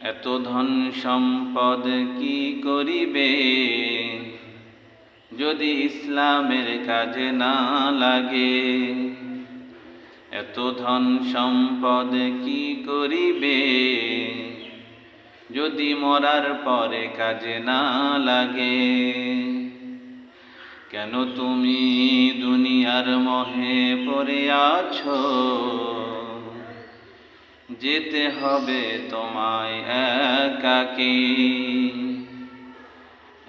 এত ধন সম্পদ কি করিবে, যদি ইসলামের কাজে না লাগে। এত ধন সম্পদ কি করিবে, যদি মরার পরে কাজে না লাগে। কেন তুমি দুনিয়ার মোহে পড়ে আছো, যেতে হবে তোমায় একাকী।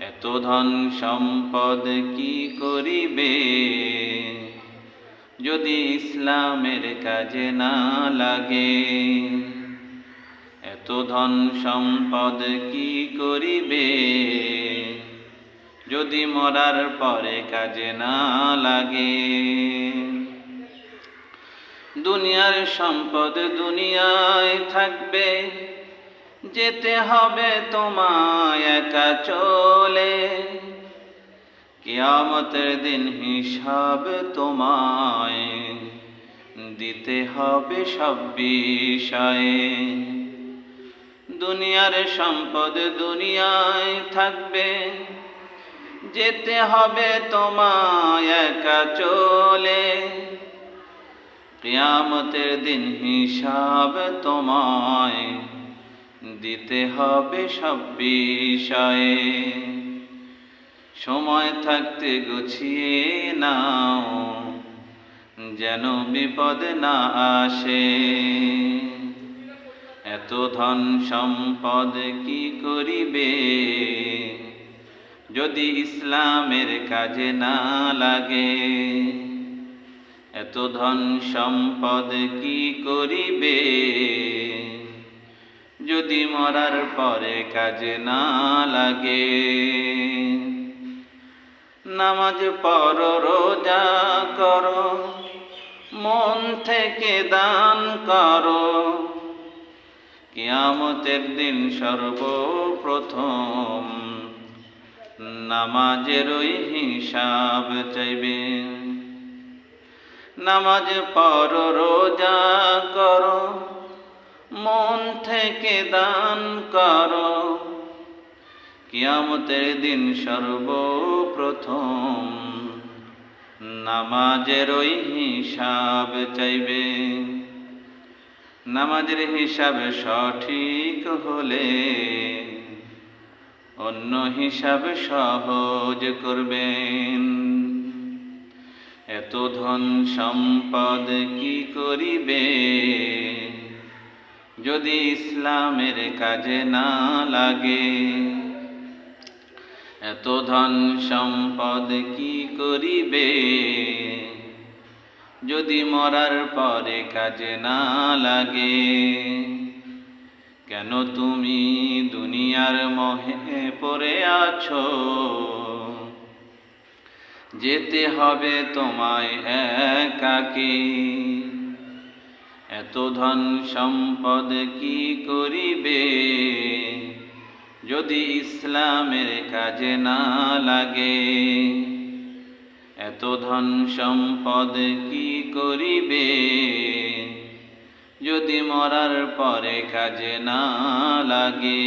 এত ধন সম্পদ কি করিবে, যদি ইসলামের কাজে না লাগে। এত ধন সম্পদ কি করিবে, যদি মরার পরে কাজে না লাগে। দুনিয়ার সম্পদ দুনিয়ায় থাকবে, যেতে হবে তোমায় একা চলে। কিয়ামতের দিন হিসাব তোমায় দিতে হবে সব বিষয়ে। দুনিয়ার সম্পদ দুনিয়ায় থাকবে, যেতে হবে তোমায় একা চলে। কিয়ামতের দিন হিসাব তোমায় দিতে হবে সব বিষয়ে। সময় থাকতে গুছিয়ে নাও, যেন বিপদ না আসে। এত ধন সম্পদ কি করিবে, যদি ইসলামের কাজে না লাগে। এত ধন সম্পদ কি করিবে, যদি মরার পরে কাজে না লাগে। নামাজ পড়ো, রোজা করো, মন থেকে দান করো। কিয়ামতের দিন সর্বপ্রথম নামাজেরই হিসাব চাইবে। নামাজ পড়ো, রোজা করো, মন থেকে দান করো। কিয়ামতের দিন সর্বপ্রথম নামাজেরই হিসাব চাইবে। নামাজের হিসাব সঠিক হলে অন্য হিসাব সহজ করবেন। এত ধন সম্পদ কি করিবে, যদি ইসলামের কাজে না লাগে। এত ধন সম্পদ কি করিবে, যদি মরার পরে কাজে না লাগে। কেন তুমি দুনিয়ার মোহে পড়ে আছো, যেতে হবে তোমায় একাকী। এত ধন সম্পদ কি করিবে, যদি ইসলামের কাজে না লাগে। এত ধন সম্পদ কি করিবে, যদি মরার পরে কাজে না লাগে।